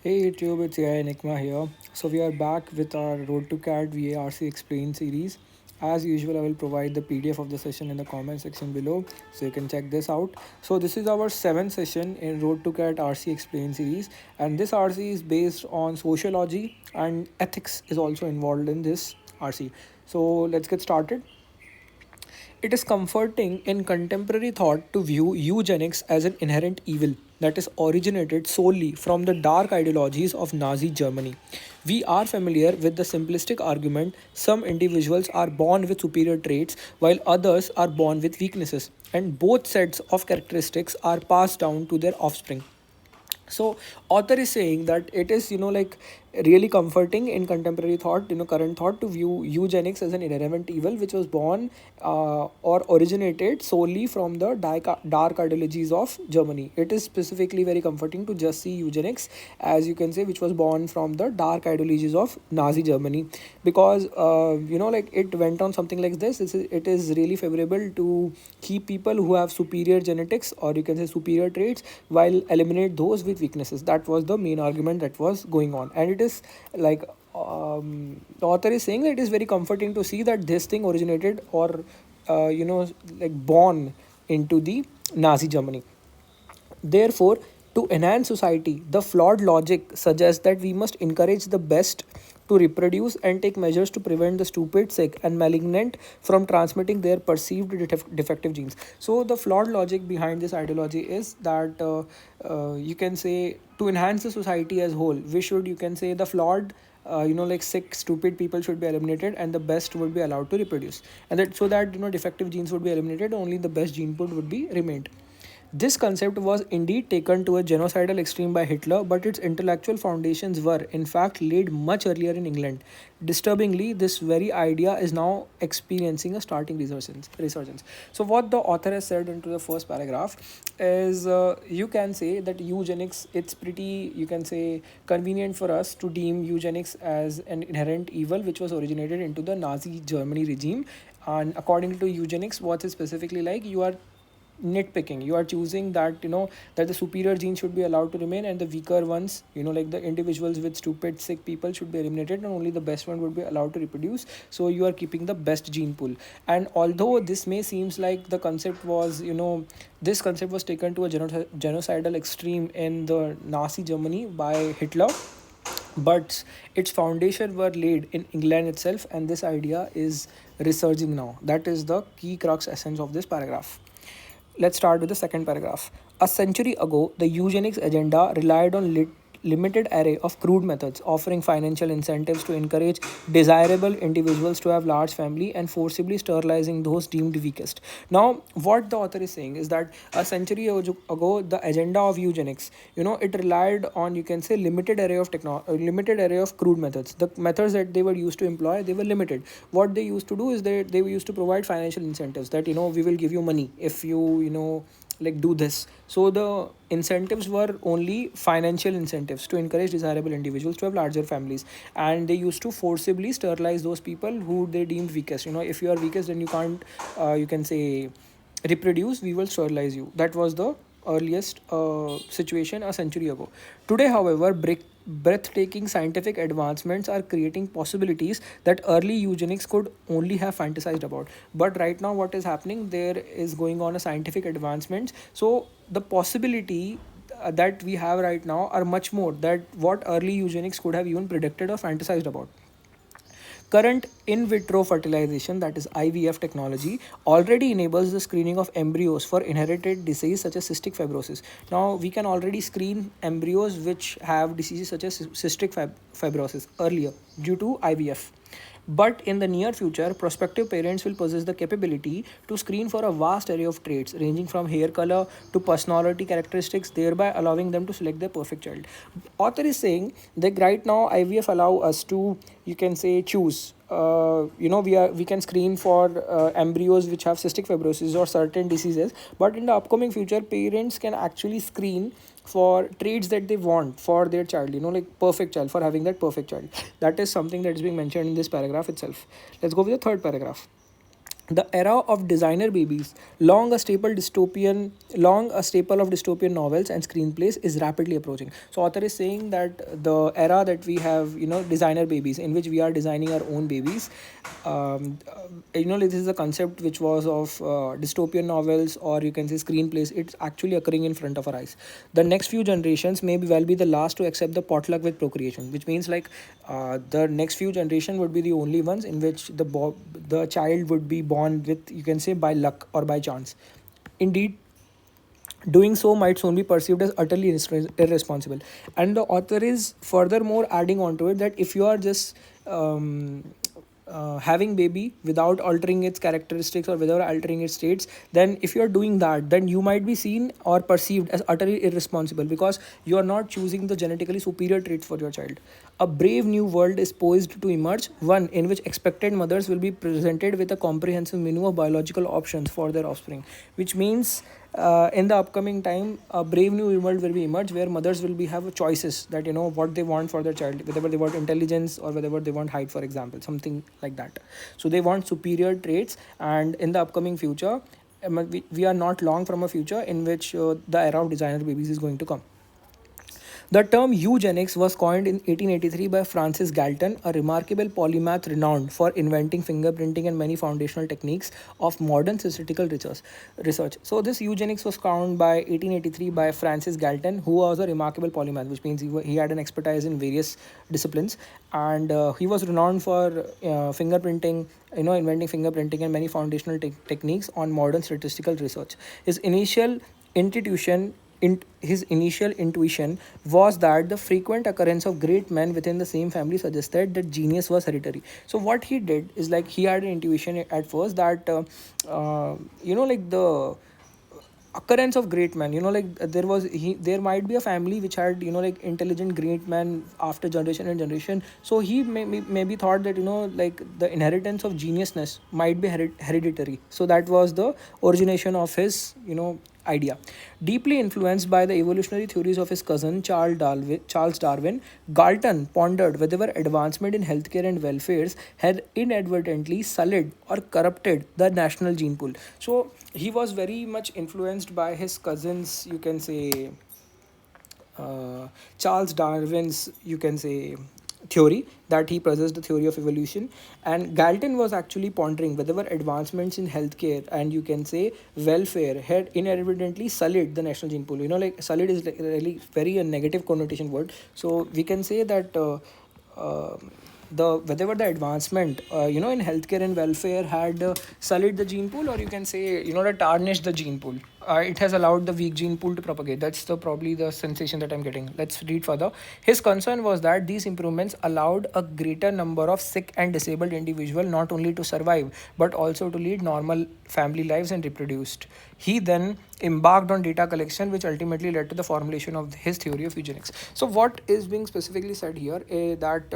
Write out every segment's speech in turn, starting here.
Hey YouTube, it's AI Enigma here. So we are back with our Road to CAT VARC Explain series. As usual, I will provide the PDF of the session in the comment section below, so you can check this out. So this is our seventh session in Road to CAT RC Explain series, and this RC is based on sociology and ethics is also involved in this RC. So let's get started. It is comforting in contemporary thought to view eugenics as an inherent evil that is originated solely from the dark ideologies of Nazi Germany. We are familiar with the simplistic argument some individuals are born with superior traits while others are born with weaknesses, and both sets of characteristics are passed down to their offspring. So author is saying that it is like really comforting in contemporary thought, current thought, to view eugenics as an inherent evil which was born or originated solely from the dark ideologies of Germany. It is specifically very comforting to just see eugenics, as you can say, which was born from the dark ideologies of Nazi Germany, because like it went on something like this. It is really favorable to keep people who have superior genetics, or you can say superior traits, while eliminate those with weaknesses. That was the main argument that was going on, and it is like the author is saying that it is very comforting to see that this thing originated or like born into the Nazi Germany. Therefore, to enhance society, the flawed logic suggests that we must encourage the best to reproduce and take measures to prevent the stupid, sick, and malignant from transmitting their perceived defective genes. So, the flawed logic behind this ideology is that you can say to enhance the society as whole, we should, you can say, the flawed like sick stupid people should be eliminated and the best would be allowed to reproduce, and that so that defective genes would be eliminated, only the best gene pool would be remained. This concept was indeed taken to a genocidal extreme by Hitler, but its intellectual foundations were, in fact, laid much earlier in England. Disturbingly, this very idea is now experiencing a starting resurgence. So, what the author has said into the first paragraph is, you can say that eugenics, it's pretty, you can say, convenient for us to deem eugenics as an inherent evil which was originated into the Nazi Germany regime. And according to eugenics, what is specifically like, you are nitpicking, you are choosing that that the superior genes should be allowed to remain and the weaker ones, like the individuals with stupid sick people, should be eliminated and only the best one would be allowed to reproduce. So you are keeping the best gene pool. And although this may seems like the concept was, this concept was taken to a genocidal extreme in the Nazi Germany by Hitler, but its foundation were laid in England itself, and this idea is resurging now. That is the key crux essence of this paragraph. Let's start with the second paragraph. A century ago, the eugenics agenda relied on limited array of crude methods, offering financial incentives to encourage desirable individuals to have large family and forcibly sterilizing those deemed weakest. Now, what the author is saying is that a century ago, the agenda of eugenics, it relied on, you can say, limited array of crude methods. The methods that they were used to employ, they were limited. What they used to do is they were used to provide financial incentives, that we will give you money if you like do this. So the incentives were only financial incentives to encourage desirable individuals to have larger families, and they used to forcibly sterilize those people who they deemed weakest. If you are weakest, then you can't, you can say, reproduce, we will sterilize you. That was the earliest situation a century ago. Today, however, breathtaking scientific advancements are creating possibilities that early eugenics could only have fantasized about. But right now, what is happening? There is going on a scientific advancements. So the possibility that we have right now are much more that what early eugenics could have even predicted or fantasized about. Current in vitro fertilization, that is IVF technology, already enables the screening of embryos for inherited disease such as cystic fibrosis. Now, we can already screen embryos which have diseases such as cystic fibrosis earlier due to IVF. But in the near future, prospective parents will possess the capability to screen for a vast array of traits, ranging from hair color to personality characteristics, thereby allowing them to select their perfect child. Author is saying that right now IVF allow us to, you can say, choose. We can screen for embryos which have cystic fibrosis or certain diseases, but in the upcoming future, parents can actually screen for traits that they want for their child, like perfect child, for having that perfect child. That is something that is being mentioned in this paragraph itself. Let's go with the third paragraph. the era of designer babies, long a staple of dystopian novels and screenplays, is rapidly approaching. So author is saying that the era that we have, designer babies, in which we are designing our own babies, this is a concept which was of dystopian novels, or you can say screenplays. It's actually occurring in front of our eyes. The next few generations may be well be the last to accept the potluck with procreation, which means like the next few generation would be the only ones in which the child would be born with, you can say, by luck or by chance. Indeed, doing so might soon be perceived as utterly irresponsible. And the author is furthermore adding on to it that if you are just having baby without altering its characteristics or without altering its states, then if you are doing that, then you might be seen or perceived as utterly irresponsible, because you are not choosing the genetically superior traits for your child. A brave new world is poised to emerge, one in which expectant mothers will be presented with a comprehensive menu of biological options for their offspring, which means in the upcoming time, a brave new world will be emerged where mothers will be have choices that what they want for their child, whether they want intelligence or whether they want height, for example, something like that. So they want superior traits, and in the upcoming future, we are not long from a future in which the era of designer babies is going to come. The term eugenics was coined in 1883 by Francis Galton, a remarkable polymath renowned for inventing fingerprinting and many foundational techniques of modern statistical research. So, this eugenics was coined by 1883 by Francis Galton, who was a remarkable polymath, which means he had an expertise in various disciplines, and he was renowned for fingerprinting, inventing fingerprinting and many foundational techniques on modern statistical research. Institution his initial intuition was that the frequent occurrence of great men within the same family suggested that genius was hereditary. So what he did is like he had an intuition at first that like the occurrence of great men, there might be a family which had like intelligent great men after generation and generation. So he maybe thought that like the inheritance of geniusness might be hereditary. So that was the origination of his idea. Deeply influenced by the evolutionary theories of his cousin Charles Darwin, Galton pondered whether advancement in healthcare and welfare had inadvertently sullied or corrupted the national gene pool. So he was very much influenced by his cousins, you can say, Charles Darwin's, you can say, theory, that he possessed the theory of evolution. And Galton was actually pondering whether advancements in healthcare and, you can say, welfare had inadvertently sullied the national gene pool. Like sullied is like really very a negative connotation word. So we can say that the whether the advancement in healthcare and welfare had sullied the gene pool, or you can say tarnished the gene pool. It has allowed the weak gene pool to propagate. That's the probably the sensation that I'm getting. Let's read further. His concern was that these improvements allowed a greater number of sick and disabled individuals not only to survive but also to lead normal family lives and reproduced. He then embarked on data collection, which ultimately led to the formulation of his theory of eugenics. So what is being specifically said here is that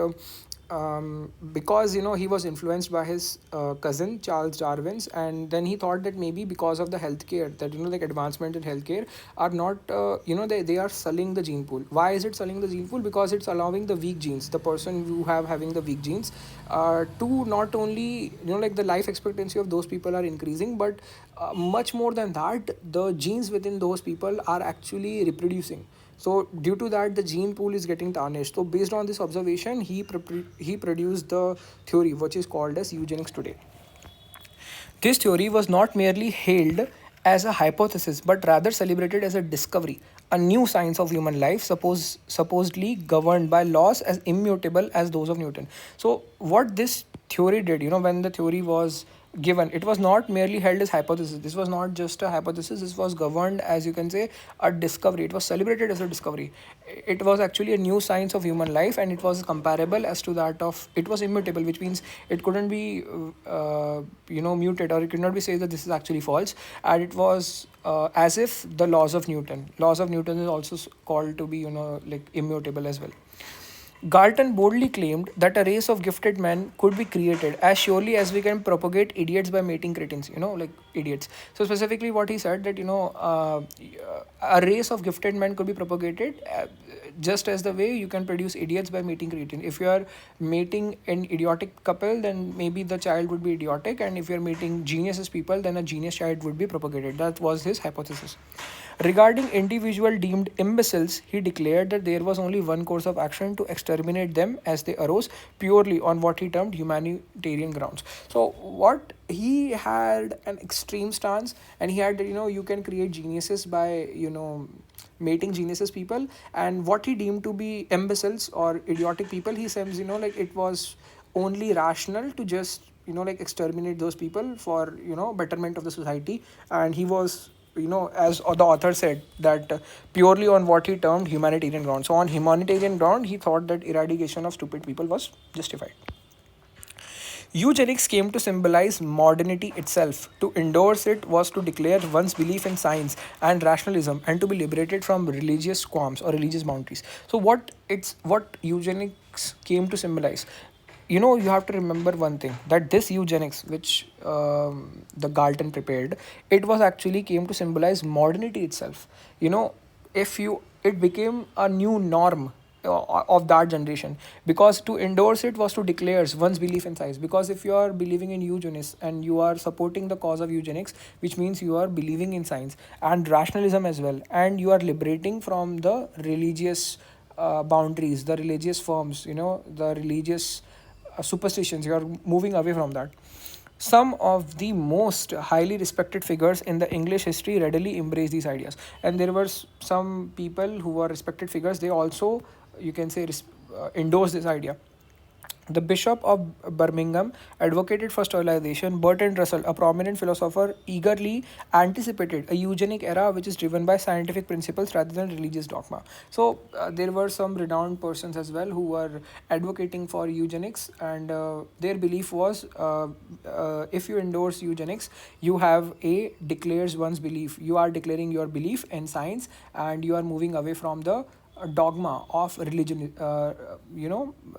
because he was influenced by his cousin Charles Darwin's, and then he thought that maybe because of the healthcare, that like advancement in healthcare are not they are sullying the gene pool. Why is it sullying the gene pool? Because it's allowing the weak genes, the person who have having the weak genes, to not only like the life expectancy of those people are increasing, but much more than that, the genes within those people are actually reproducing. So due to that, the gene pool is getting tarnished. So based on this observation, he produced the theory which is called as eugenics today. This theory was not merely hailed as a hypothesis but rather celebrated as a discovery, a new science of human life supposedly governed by laws as immutable as those of Newton. So what this theory did, when the theory was given, it was not merely held as hypothesis. This was not just a hypothesis. This was governed as, you can say, a discovery. It was celebrated as a discovery. It was actually a new science of human life, and it was comparable as to that of, it was immutable, which means it couldn't be muted, or it could not be said that this is actually false. And it was as if the laws of Newton is also called to be like immutable as well. Galton boldly claimed that a race of gifted men could be created as surely as we can propagate idiots by mating cretins, like idiots. So specifically what he said that, a race of gifted men could be propagated just as the way you can produce idiots by mating creatine. If you are mating an idiotic couple, then maybe the child would be idiotic, and if you are mating geniuses people, then a genius child would be propagated. That was his hypothesis. Regarding individual deemed imbeciles, he declared that there was only one course of action: to exterminate them as they arose, purely on what he termed humanitarian grounds. So, what he had an extreme stance, and he had that, you can create geniuses by, mating geniuses people, and what he deemed to be imbeciles or idiotic people, he says, like it was only rational to just, like exterminate those people for, betterment of the society. And he was, as the author said, that purely on what he termed humanitarian ground. So on humanitarian ground, he thought that eradication of stupid people was justified. Eugenics came to symbolize modernity itself. To endorse it was to declare one's belief in science and rationalism, and to be liberated from religious qualms or religious boundaries. So what eugenics came to symbolize. You have to remember one thing, that this eugenics, which the Galton prepared, it was actually came to symbolize modernity itself. If you it became a new norm of that generation, because to endorse it was to declare one's belief in science. Because if you are believing in eugenics and you are supporting the cause of eugenics, which means you are believing in science and rationalism as well, and you are liberating from the religious boundaries, the religious forms, the religious superstitions. You are moving away from that. Some of the most highly respected figures in the English history readily embrace these ideas, and there were some people who were respected figures. They also, you can say, endorse this idea. The Bishop of Birmingham advocated for sterilization. Bertrand Russell, a prominent philosopher, eagerly anticipated a eugenic era which is driven by scientific principles rather than religious dogma. So, there were some renowned persons as well who were advocating for eugenics, and their belief was, if you endorse eugenics, you have a declares one's belief. You are declaring your belief in science, and you are moving away from the dogma of religion,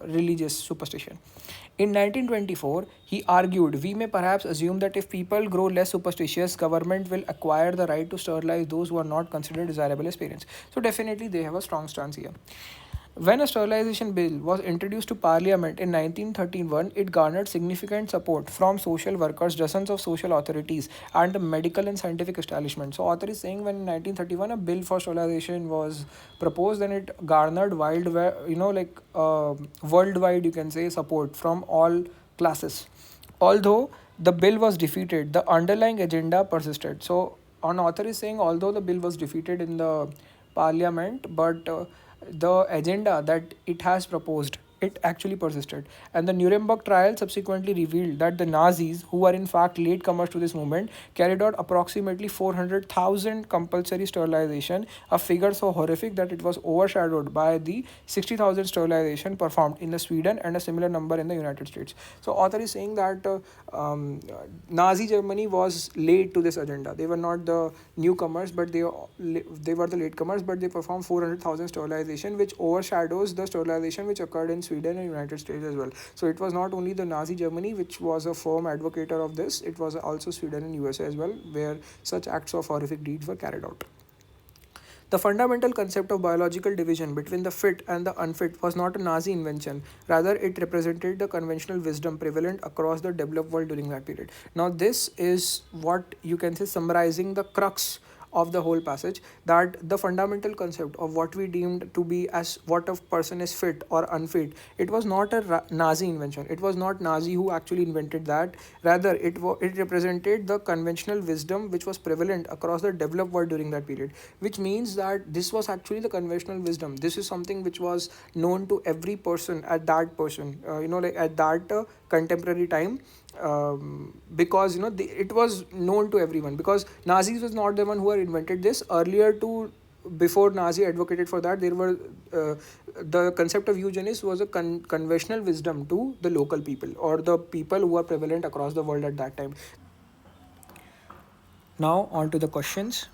religious superstition. In 1924, he argued, we may perhaps assume that if people grow less superstitious, government will acquire the right to sterilize those who are not considered desirable as parents. So definitely they have a strong stance here. When a sterilization bill was introduced to Parliament in 1931, it garnered significant support from social workers, dozens of social authorities, and the medical and scientific establishment. So, author is saying when in 1931 a bill for sterilization was proposed, then it garnered worldwide, you can say, support from all classes. Although the bill was defeated, the underlying agenda persisted. So, an author is saying although the bill was defeated in the parliament, but the agenda that it has proposed, it actually persisted. And the Nuremberg trial subsequently revealed that the Nazis, who were in fact latecomers to this movement, carried out approximately 400,000 compulsory sterilization, a figure so horrific that it was overshadowed by the 60,000 sterilization performed in the Sweden and a similar number in the United States. So author is saying that Nazi Germany was late to this agenda. They were not the newcomers, but they were the latecomers, but they performed 400,000 sterilization, which overshadows the sterilization which occurred in Sweden and United States as well. So it was not only the Nazi Germany which was a firm advocate of this, it was also Sweden and USA as well, where such acts of horrific deeds were carried out. The fundamental concept of biological division between the fit and the unfit was not a Nazi invention. Rather, it represented the conventional wisdom prevalent across the developed world during that period. Now, this is what you can say summarizing the crux of the whole passage, that the fundamental concept of what we deemed to be as what a person is fit or unfit, it was not a Nazi invention. It was not Nazi who actually invented that. Rather, it represented the conventional wisdom which was prevalent across the developed world during that period, which means that this was actually the conventional wisdom. This is something which was known to every person at that at that contemporary time, because it was known to everyone, because Nazis was not the one who had invented this. Earlier to before Nazi advocated for that, there were the concept of eugenics was a conventional wisdom to the local people or the people who were prevalent across the world at that time. Now on to the questions.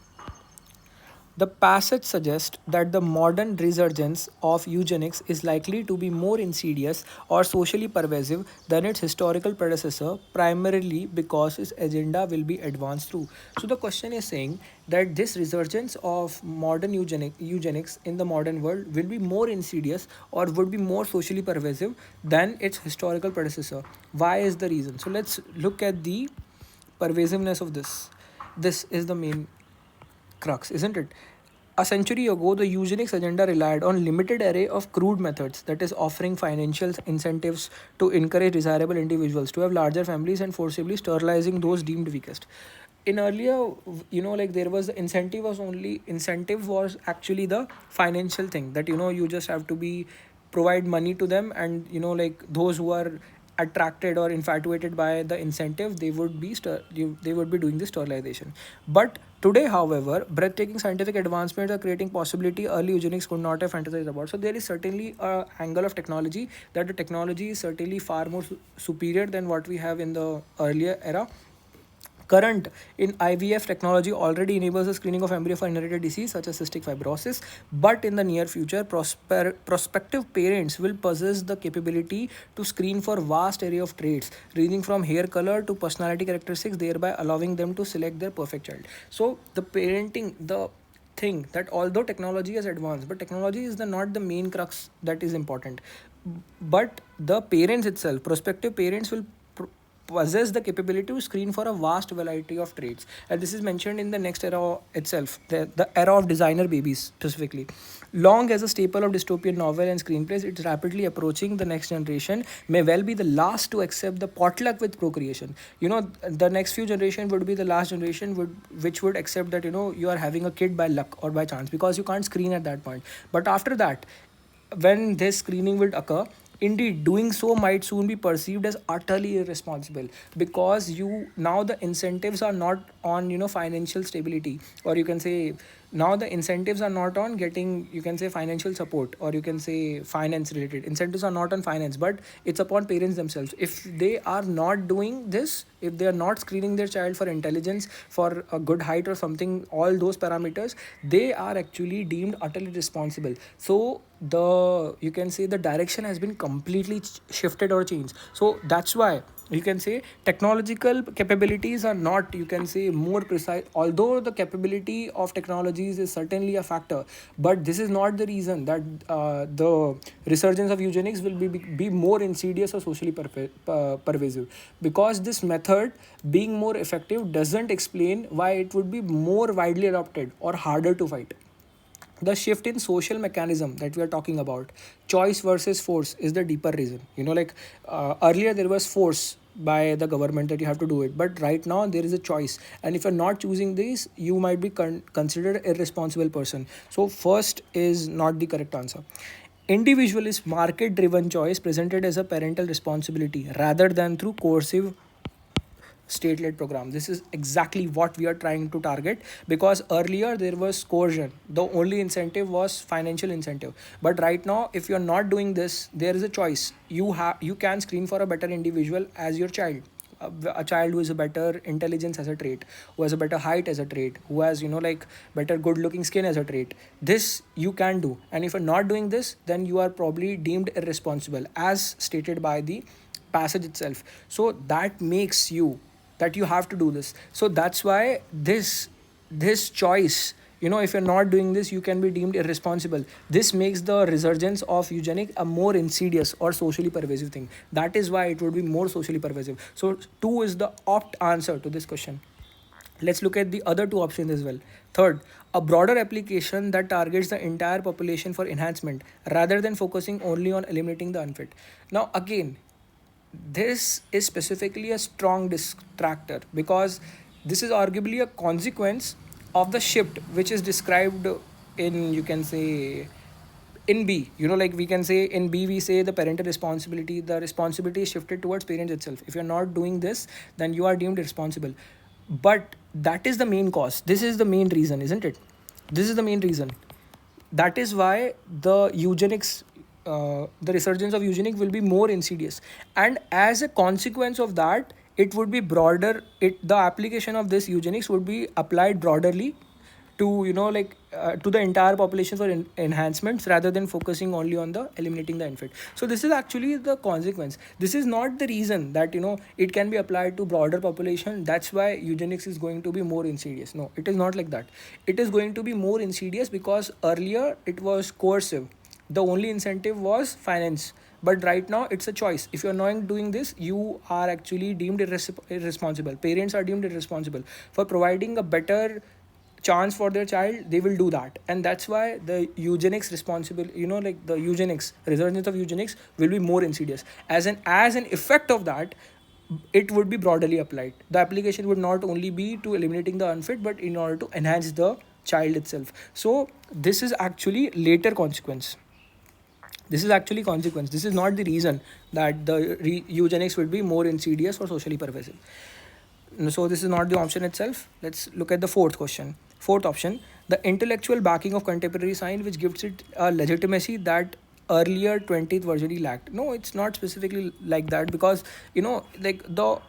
The passage suggests that the modern resurgence of eugenics is likely to be more insidious or socially pervasive than its historical predecessor, primarily because its agenda will be advanced through. So, the question is saying that this resurgence of modern eugenics in the modern world will be more insidious or would be more socially pervasive than its historical predecessor. Why is the reason? So, let's look at the pervasiveness of this. This is the main crux, isn't it? A century ago, the eugenics agenda relied on limited array of crude methods, that is, offering financial incentives to encourage desirable individuals to have larger families and forcibly sterilizing those deemed weakest. In earlier, like there was the incentive was actually the financial thing, that you just have to be provide money to them, and like those who are attracted or infatuated by the incentive, they would be doing the sterilization. But today, however, breathtaking scientific advancements are creating possibility early eugenics could not have fantasized about. So there is certainly a angle of technology, that the technology is certainly far more superior than what we have in the earlier era. Current in IVF technology already enables the screening of embryo for inherited disease such as cystic fibrosis, but in the near future, prospective parents will possess the capability to screen for vast array of traits, ranging from hair color to personality characteristics, thereby allowing them to select their perfect child. So the parenting, the thing that although technology has advanced, but technology is not the main crux that is important, but the parents itself, prospective parents will possess the capability to screen for a vast variety of traits. And this is mentioned in the next era itself, the era of designer babies specifically. Long as a staple of dystopian novel and screenplays, it's rapidly approaching. The next generation may well be the last to accept the potluck with procreation. The next few generation would be the last generation which would accept that you are having a kid by luck or by chance, because you can't screen at that point. But after that, when this screening will occur, indeed doing so might soon be perceived as utterly irresponsible, because now the incentives are not on financial stability, or you can say now the incentives are not on getting, you can say, financial support, or you can say finance related incentives are not on finance, but it's upon parents themselves. If they are not doing this, if they are not screening their child for intelligence, for a good height or something, all those parameters, they are actually deemed utterly responsible. So the, you can say, the direction has been completely shifted or changed. So that's why you can say technological capabilities are not, you can say, more precise, although the capability of technologies is certainly a factor, but this is not the reason that the resurgence of eugenics will be more insidious or socially pervasive. Because this method being more effective doesn't explain why it would be more widely adopted or harder to fight. The shift in social mechanism that we are talking about, choice versus force, is the deeper reason. Like earlier there was force by the government that you have to do it, but right now there is a choice, and if you're not choosing this, you might be considered irresponsible person. So first is not the correct answer. Individualist market driven choice presented as a parental responsibility rather than through coercive state-led program. This is exactly what we are trying to target, because earlier there was coercion, the only incentive was financial incentive, but right now if you're not doing this, there is a choice. You can screen for a better individual as your child, a child who is a better intelligence as a trait, who has a better height as a trait, who has like better good looking skin as a trait. This you can do, and if you're not doing this, then you are probably deemed irresponsible as stated by the passage itself. So that makes you, that you have to do this. So that's why this choice, if you're not doing this, you can be deemed irresponsible. This makes the resurgence of eugenics a more insidious or socially pervasive thing. That is why it would be more socially pervasive. So 2 is the opt answer to this question. Let's look at the other 2 options as well. Third, a broader application that targets the entire population for enhancement rather than focusing only on eliminating the unfit. Now again, this is specifically a strong distractor, because this is arguably a consequence of the shift which is described in, you can say, in B. Like we can say in B, we say the parental responsibility, the responsibility is shifted towards parents itself. If you're not doing this, then you are deemed responsible. But that is the main cause. This is the main reason, isn't it? This is the main reason. That is why the resurgence of eugenics will be more insidious, and as a consequence of that, it would be broader. The application of this eugenics would be applied broaderly to to the entire population for enhancements rather than focusing only on the eliminating the infant. So this is actually the consequence. This is not the reason that it can be applied to broader population. That's why eugenics is going to be more insidious. No, it is not like that. It is going to be more insidious because earlier it was coercive. The only incentive was finance, but right now it's a choice. If you're not doing this, you are actually deemed irresponsible. Parents are deemed irresponsible for providing a better chance for their child. They will do that, and that's why the eugenics responsible, the eugenics resurgence of eugenics will be more insidious. As an effect of that, it would be broadly applied. The application would not only be to eliminating the unfit, but in order to enhance the child itself. So this is actually later consequence. This is actually consequence. This is not the reason that the eugenics would be more insidious or socially pervasive. So this is not the option itself. Let's look at the fourth question. Fourth option: the intellectual backing of contemporary science, which gives it a legitimacy that earlier 20th century lacked. No, it's not specifically like that, because the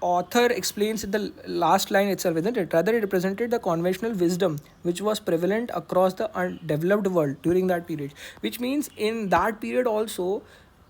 author explains in the last line itself, isn't it? Rather, it represented the conventional wisdom which was prevalent across the undeveloped world during that period. Which means in that period also,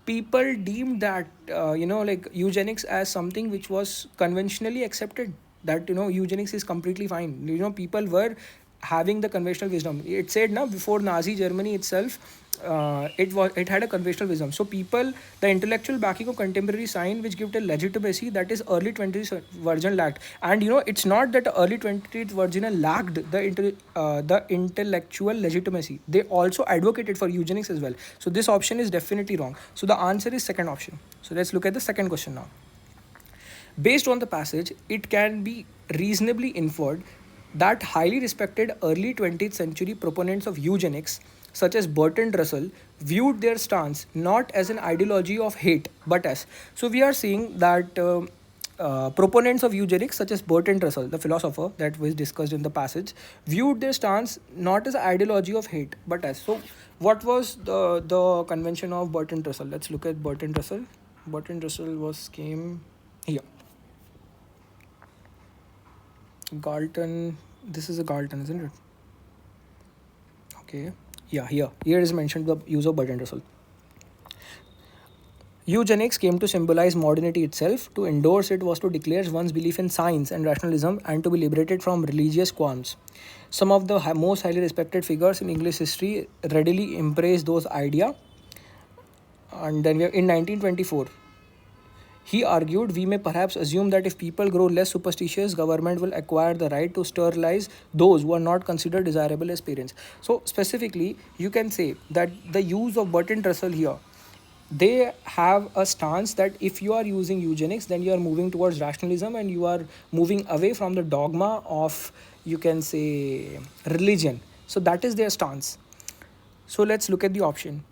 people deemed that eugenics as something which was conventionally accepted. That eugenics is completely fine. People were having the conventional wisdom. It said now, before Nazi Germany itself, it had a conventional wisdom. So people, the intellectual backing of contemporary science, which give it a legitimacy that is early 20th version lacked. And it's not that early 20th version lacked the intellectual legitimacy. They also advocated for eugenics as well. So this option is definitely wrong. So the answer is second option. So let's look at the second question now. Based on the passage, it can be reasonably inferred that highly respected early 20th century proponents of eugenics, such as Bertrand Russell, viewed their stance not as an ideology of hate, but as. So we are seeing that proponents of eugenics, such as Bertrand Russell, the philosopher that was discussed in the passage, viewed their stance not as an ideology of hate, but as. So what was the convention of Bertrand Russell? Let's look at Bertrand Russell. Bertrand Russell came here. Galton. This is a Galton, isn't it? Okay. Yeah, here is mentioned the use of Bertrand Russell. Eugenics came to symbolize modernity itself. To endorse it was to declare one's belief in science and rationalism, and to be liberated from religious qualms. Some of the most highly respected figures in English history readily embraced those ideas. And then we have, in 1924, he argued, we may perhaps assume that if people grow less superstitious, government will acquire the right to sterilize those who are not considered desirable as parents. So specifically, you can say that the use of Bertrand Russell here, they have a stance that if you are using eugenics, then you are moving towards rationalism and you are moving away from the dogma of, you can say, religion. So that is their stance. So let's look at the option.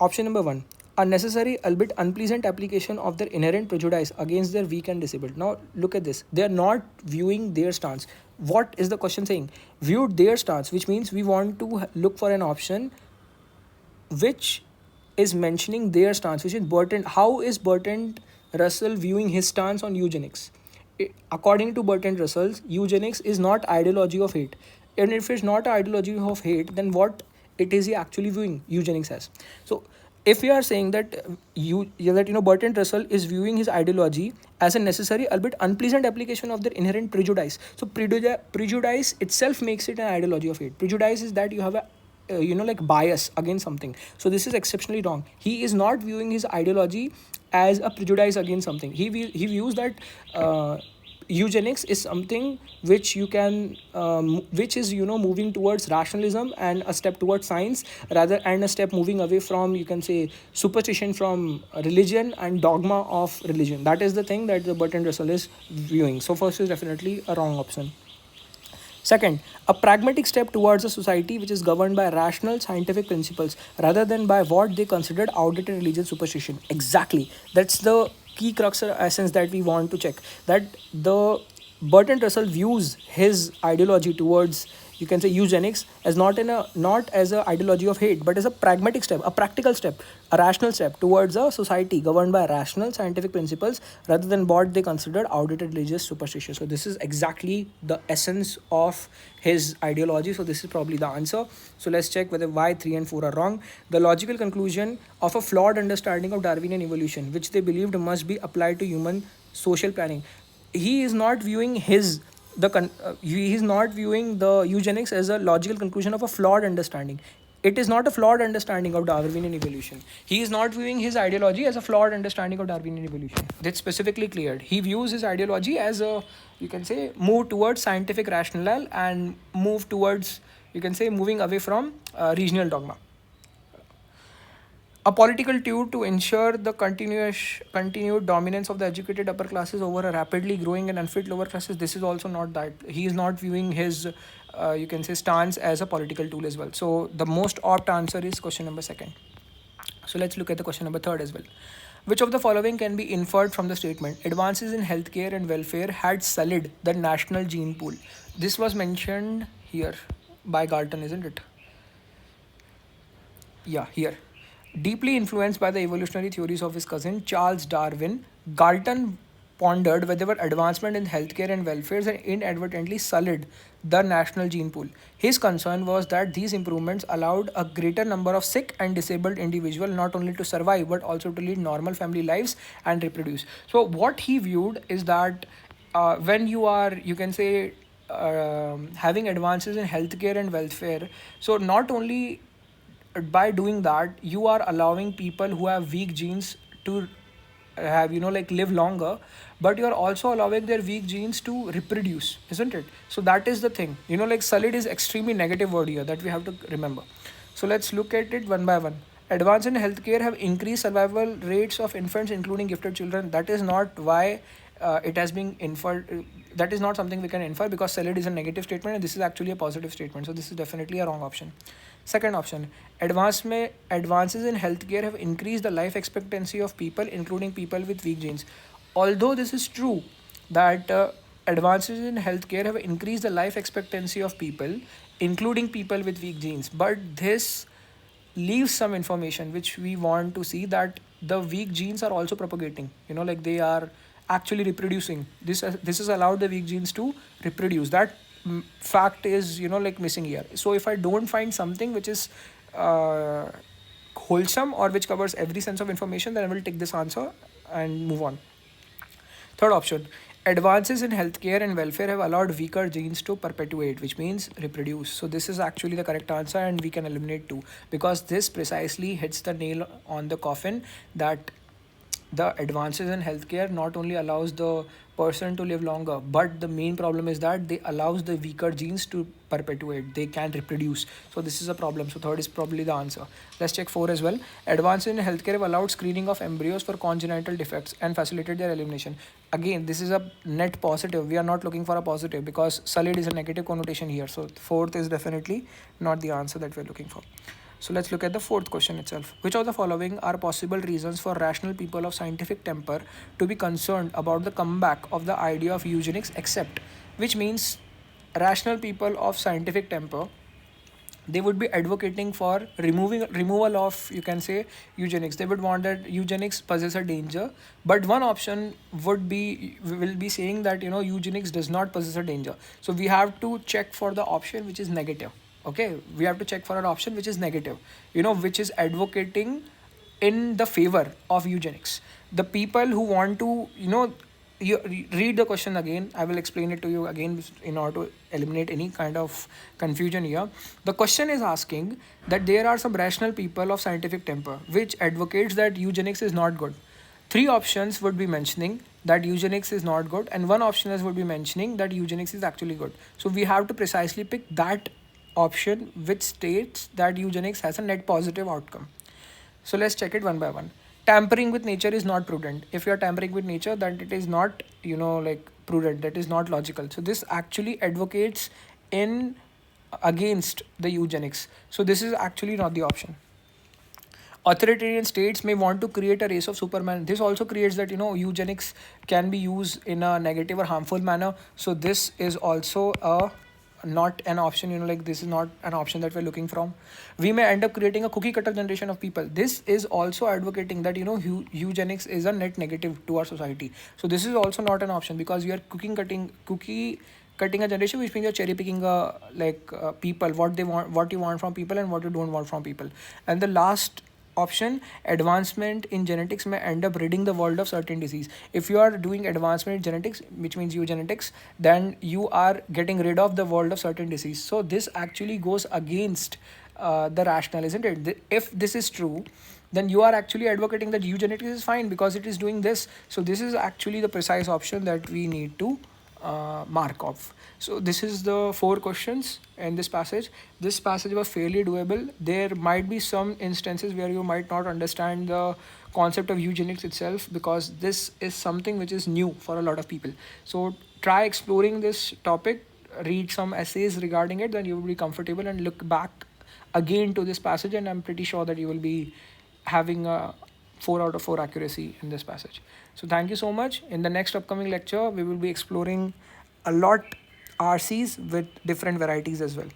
Option number 1: a necessary albeit unpleasant application of their inherent prejudice against their weak and disabled. Now look at this. They are not viewing their stance. What is the question saying? Viewed their stance, which means we want to look for an option which is mentioning their stance, which is Bertrand. How is Bertrand Russell viewing his stance on eugenics? According to Bertrand Russell, eugenics is not ideology of hate. And if it's not ideology of hate, then what it is he actually viewing eugenics as? So if we are saying that Bertrand Russell is viewing his ideology as a necessary albeit unpleasant application of their inherent prejudice. So prejudice itself makes it an ideology of hate. Prejudice is that you have a bias against something. So this is exceptionally wrong. He is not viewing his ideology as a prejudice against something. He views that eugenics is something which you can which is moving towards rationalism and a step towards science, rather, and a step moving away from, you can say, superstition, from religion and dogma of religion. That is the thing that the Bertrand Russell is viewing. So first is definitely a wrong option. Second, a pragmatic step towards a society which is governed by rational scientific principles rather than by what they considered outdated religious superstition. Exactly. That's the key crux or essence that we want to check. That the Bertrand Russell views his ideology towards you can say eugenics as not as a ideology of hate, but as a pragmatic step, a practical step, a rational step towards a society governed by rational scientific principles rather than what they considered outdated religious superstition. So this is exactly the essence of his ideology. So this is probably the answer. So let's check whether why 3 and 4 are wrong. The logical conclusion of a flawed understanding of Darwinian evolution, which they believed must be applied to human social planning. He is not viewing he is not viewing the eugenics as a logical conclusion of a flawed understanding. It is not a flawed understanding of Darwinian evolution. He is not viewing his ideology as a flawed understanding of Darwinian evolution. That's specifically cleared. He views his ideology as a, you can say, move towards scientific rationale and move towards, you can say, moving away from regional dogma. A political tool to ensure the continued dominance of the educated upper classes over a rapidly growing and unfit lower classes. This is also not that. He is not viewing his, you can say, stance as a political tool as well. So the most opt answer is question number second. So let's look at the question number third as well. Which of the following can be inferred from the statement? Advances in healthcare and welfare had sullied the national gene pool. This was mentioned here by Galton, isn't it? Yeah, here. Deeply influenced by the evolutionary theories of his cousin Charles Darwin, Galton pondered whether advancement in healthcare and welfare inadvertently sullied the national gene pool. His concern was that these improvements allowed a greater number of sick and disabled individuals not only to survive but also to lead normal family lives and reproduce. So, what he viewed is that when you are, you can say, having advances in healthcare and welfare, so not only by doing that you are allowing people who have weak genes to have, like, live longer, but you are also allowing their weak genes to reproduce, isn't it? So that is the thing, like solid is extremely negative word here that we have to remember. So let's look at it one by one. Advances in healthcare have increased survival rates of infants including gifted children. That is not why it has been inferred. That is not something we can infer, because solid is a negative statement and this is actually a positive statement. So this is definitely a wrong option. Second option, advances in healthcare have increased the life expectancy of people, including people with weak genes. Although this is true that advances in healthcare have increased the life expectancy of people, including people with weak genes, but this leaves some information which we want to see, that the weak genes are also propagating. Like they are actually reproducing. This has allowed the weak genes to reproduce. That fact is, like, missing here. So if I don't find something which is wholesome or which covers every sense of information, then I will take this answer and move on. Third option, advances in healthcare and welfare have allowed weaker genes to perpetuate, which means reproduce. So this is actually the correct answer and we can eliminate 2, because this precisely hits the nail on the coffin, that the advances in healthcare not only allows the person to live longer, but the main problem is that they allows the weaker genes to perpetuate. They can't reproduce. So this is a problem. So third is probably the answer. Let's check 4 as well. Advances in healthcare have allowed screening of embryos for congenital defects and facilitated their elimination. Again, this is a net positive. We are not looking for a positive because solid is a negative connotation here. So fourth is definitely not the answer that we're looking for. So let's look at the fourth question itself. Which of the following are possible reasons for rational people of scientific temper to be concerned about the comeback of the idea of eugenics, except, which means rational people of scientific temper, they would be advocating for removal of, you can say, eugenics. They would want that eugenics poses a danger, but one option will be saying that eugenics does not possess a danger. So we have to check for the option which is negative. Okay, we have to check for an option which is negative, which is advocating in the favor of eugenics. The people who want to, you read the question again. I will explain it to you again in order to eliminate any kind of confusion here. The question is asking that there are some rational people of scientific temper which advocates that eugenics is not good. 3 options would be mentioning that eugenics is not good, and one option would be mentioning that eugenics is actually good. So we have to precisely pick that option which states that eugenics has a net positive outcome. So let's check it one by one. Tampering with nature is not prudent. If you are tampering with nature, then it is not, like, prudent. That is not logical. So this actually advocates in against the eugenics. So this is actually not the option. Authoritarian states may want to create a race of superman. This also creates that, eugenics can be used in a negative or harmful manner. So this is also a not an option, like this is not an option that we're looking from. We may end up creating a cookie cutter generation of people. This is also advocating that eugenics is a net negative to our society. So this is also not an option, because you are cookie cutting a generation, which means you're cherry picking people, what they want, what you want from people, and what you don't want from people. And the last option, advancement in genetics, may end up ridding the world of certain disease. If you are doing advancement in genetics, which means eugenetics, then you are getting rid of the world of certain disease. So this actually goes against the rationale, isn't it? If this is true, then you are actually advocating that eugenics is fine because it is doing this. So this is actually the precise option that we need to mark off. So this is the 4 questions in this passage. This passage was fairly doable. There might be some instances where you might not understand the concept of eugenics itself, because this is something which is new for a lot of people. So try exploring this topic, read some essays regarding it, then you will be comfortable, and look back again to this passage, and I'm pretty sure that you will be having a 4 out of 4 accuracy in this passage. So thank you so much. In the next upcoming lecture, we will be exploring a lot RCs with different varieties as well.